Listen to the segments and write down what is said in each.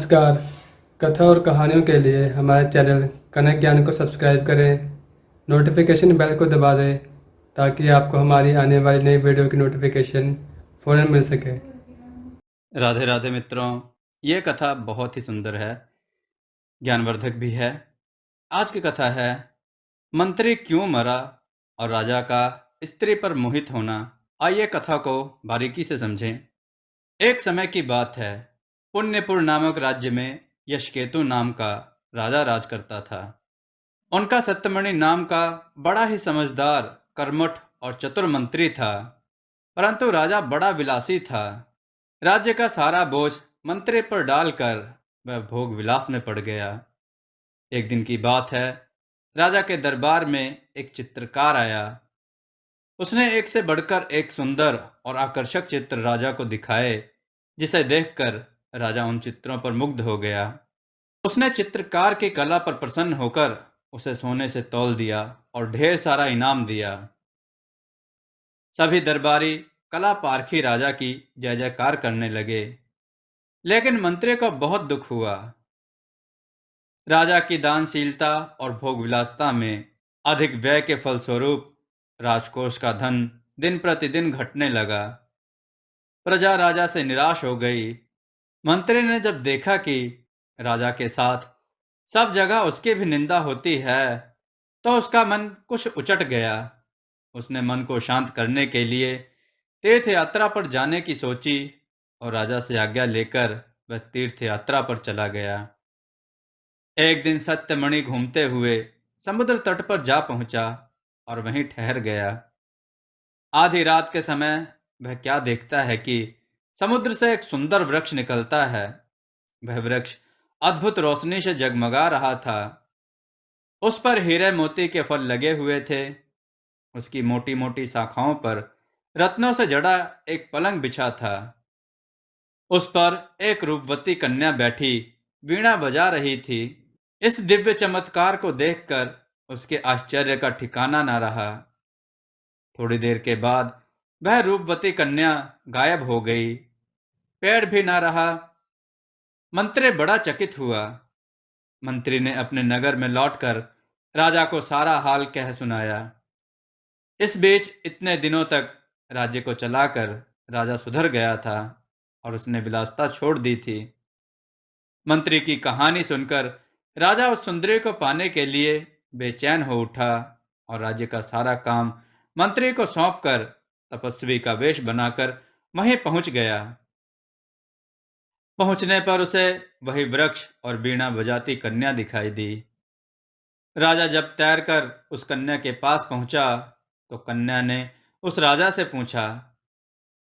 नमस्कार। कथा और कहानियों के लिए हमारे चैनल कनक ज्ञान को सब्सक्राइब करें, नोटिफिकेशन बेल को दबा दें ताकि आपको हमारी आने वाली नई वीडियो की नोटिफिकेशन फ़ौरन मिल सके। राधे राधे मित्रों, ये कथा बहुत ही सुंदर है, ज्ञानवर्धक भी है। आज की कथा है मंत्री क्यों मरा और राजा का स्त्री पर मोहित होना। आइए कथा को बारीकी से समझें। एक समय की बात है, पुण्यपुर नामक राज्य में यशकेतु नाम का राजा राज करता था। उनका सत्यमणि नाम का बड़ा ही समझदार, कर्मठ और चतुर मंत्री था। परंतु राजा बड़ा विलासी था। राज्य का सारा बोझ मंत्री पर डालकर वह भोग विलास में पड़ गया। एक दिन की बात है, राजा के दरबार में एक चित्रकार आया। उसने एक से बढ़कर एक सुंदर और आकर्षक चित्र राजा को दिखाए, जिसे देखकर राजा उन चित्रों पर मुग्ध हो गया। उसने चित्रकार की कला पर प्रसन्न होकर उसे सोने से तौल दिया और ढेर सारा इनाम दिया। सभी दरबारी कला पारखी राजा की जय जयकार करने लगे, लेकिन मंत्री को बहुत दुख हुआ। राजा की दानशीलता और भोग विलासता में अधिक व्यय के फलस्वरूप राजकोष का धन दिन प्रतिदिन घटने लगा। प्रजा राजा से निराश हो गई। मंत्री ने जब देखा कि राजा के साथ सब जगह उसकी भी निंदा होती है, तो उसका मन कुछ उचट गया। उसने मन को शांत करने के लिए तीर्थ यात्रा पर जाने की सोची और राजा से आज्ञा लेकर वह तीर्थ यात्रा पर चला गया। एक दिन सत्यमणि घूमते हुए समुद्र तट पर जा पहुंचा और वहीं ठहर गया। आधी रात के समय वह क्या देखता है कि समुद्र से एक सुंदर वृक्ष निकलता है। वह वृक्ष अद्भुत रोशनी से जगमगा रहा था। उस पर हीरे मोती के फल लगे हुए थे। उसकी मोटी मोटी शाखाओं पर रत्नों से जड़ा एक पलंग बिछा था। उस पर एक रूपवती कन्या बैठी वीणा बजा रही थी। इस दिव्य चमत्कार को देखकर उसके आश्चर्य का ठिकाना न रहा। थोड़ी देर के बाद वह रूपवती कन्या गायब हो गई। पेड़ भी न रहा। मंत्री बड़ा चकित हुआ। मंत्री ने अपने नगर में लौटकर राजा को सारा हाल कह सुनाया। इस बीच इतने दिनों तक राज्य को चलाकर राजा सुधर गया था और उसने विलासिता छोड़ दी थी। मंत्री की कहानी सुनकर राजा उस सुंदरी को पाने के लिए बेचैन हो उठा और राज्य का सारा काम मंत्री को सौंपकर तपस्वी का वेश बनाकर वहीं पहुंच गया। पहुंचने पर उसे वही वृक्ष और वीणा बजाती कन्या दिखाई दी। राजा जब तैरकर उस कन्या के पास पहुंचा तो कन्या ने उस राजा से पूछा,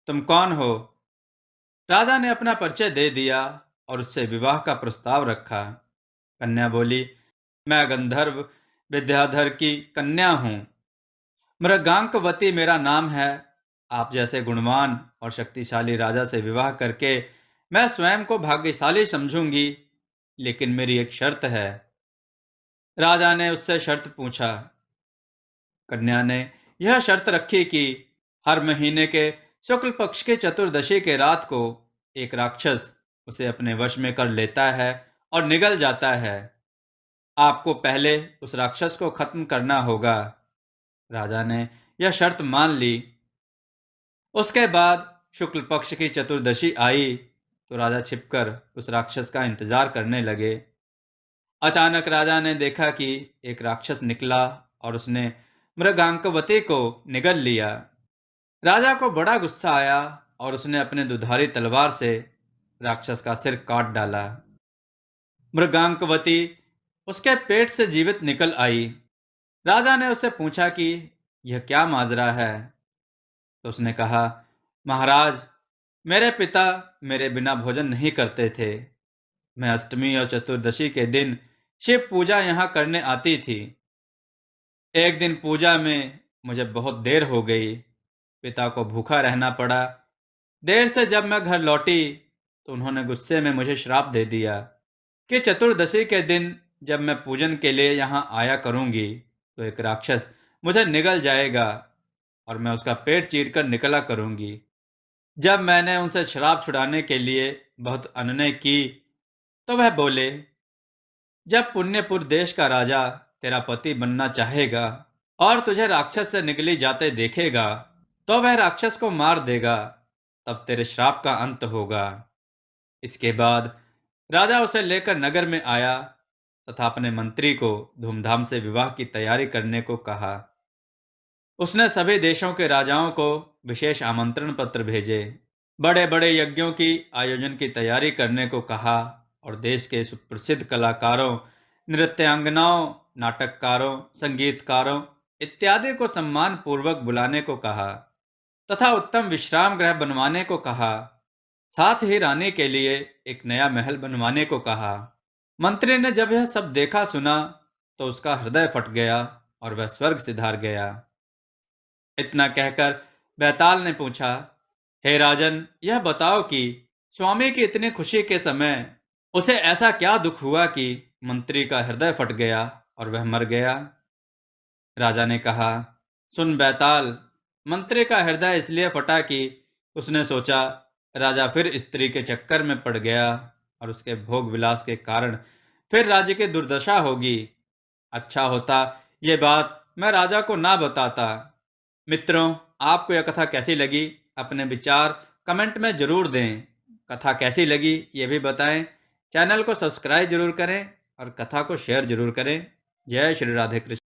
तुम कौन हो? राजा ने अपना परिचय दे दिया और उससे विवाह का प्रस्ताव रखा। कन्या बोली, मैं गंधर्व विद्याधर की कन्या हूँ। मृगांकवती मेरा नाम है। आप जैसे गुणवान और शक्तिशाली राजा से विवाह करके मैं स्वयं को भाग्यशाली समझूंगी, लेकिन मेरी एक शर्त है। राजा ने उससे शर्त पूछा। कन्या ने यह शर्त रखी कि हर महीने के शुक्ल पक्ष के चतुर्दशी के रात को एक राक्षस उसे अपने वश में कर लेता है और निगल जाता है। आपको पहले उस राक्षस को खत्म करना होगा। राजा ने यह शर्त मान ली। उसके बाद शुक्ल पक्ष की चतुर्दशी आई तो राजा छिपकर उस राक्षस का इंतजार करने लगे। अचानक राजा ने देखा कि एक राक्षस निकला और उसने मृगांकवती को निगल लिया। राजा को बड़ा गुस्सा आया और उसने अपने दुधारी तलवार से राक्षस का सिर काट डाला। मृगांकवती उसके पेट से जीवित निकल आई। राजा ने उससे पूछा कि यह क्या माजरा है? तो उसने कहा, महाराज, मेरे पिता मेरे बिना भोजन नहीं करते थे। मैं अष्टमी और चतुर्दशी के दिन शिव पूजा यहाँ करने आती थी। एक दिन पूजा में मुझे बहुत देर हो गई। पिता को भूखा रहना पड़ा। देर से जब मैं घर लौटी तो उन्होंने गुस्से में मुझे श्राप दे दिया कि चतुर्दशी के दिन जब मैं पूजन के लिए यहाँ आया करूँगी तो एक राक्षस मुझे निगल जाएगा और मैं उसका पेट चीरकर निकला करूँगी। जब मैंने उनसे शराब छुड़ाने के लिए बहुत अनने की तो वह बोले, जब पुण्यपुर देश का राजा तेरा पति बनना चाहेगा और तुझे राक्षस से निगली जाते देखेगा, तो वह राक्षस को मार देगा, तब तेरे श्राप का अंत होगा। इसके बाद राजा उसे लेकर नगर में आया तथा अपने मंत्री को धूमधाम से विवाह की तैयारी करने को कहा। उसने सभी देशों के राजाओं को विशेष आमंत्रण पत्र भेजे, बड़े बड़े यज्ञों की आयोजन की तैयारी करने को कहा और देश के सुप्रसिद्ध कलाकारों, नृत्यांगनाओं, नाटककारों, संगीतकारों इत्यादि को सम्मान पूर्वक बुलाने को कहा तथा उत्तम विश्राम गृह बनवाने को कहा। साथ ही रानी के लिए एक नया महल बनवाने को कहा। मंत्री ने जब यह सब देखा सुना तो उसका हृदय फट गया और वह स्वर्ग सिधार गया। इतना कहकर बैताल ने पूछा, हे राजन, यह बताओ कि स्वामी की इतनी खुशी के समय उसे ऐसा क्या दुख हुआ कि मंत्री का हृदय फट गया और वह मर गया। राजा ने कहा, सुन बैताल, मंत्री का हृदय इसलिए फटा कि उसने सोचा राजा फिर स्त्री के चक्कर में पड़ गया और उसके भोग विलास के कारण फिर राज्य की दुर्दशा होगी। अच्छा होता ये बात मैं राजा को ना बताता। मित्रों, आपको यह कथा कैसी लगी? अपने विचार कमेंट में जरूर दें। कथा कैसी लगी ये भी बताएं। चैनल को सब्सक्राइब जरूर करें और कथा को शेयर जरूर करें। जय श्री राधे कृष्ण।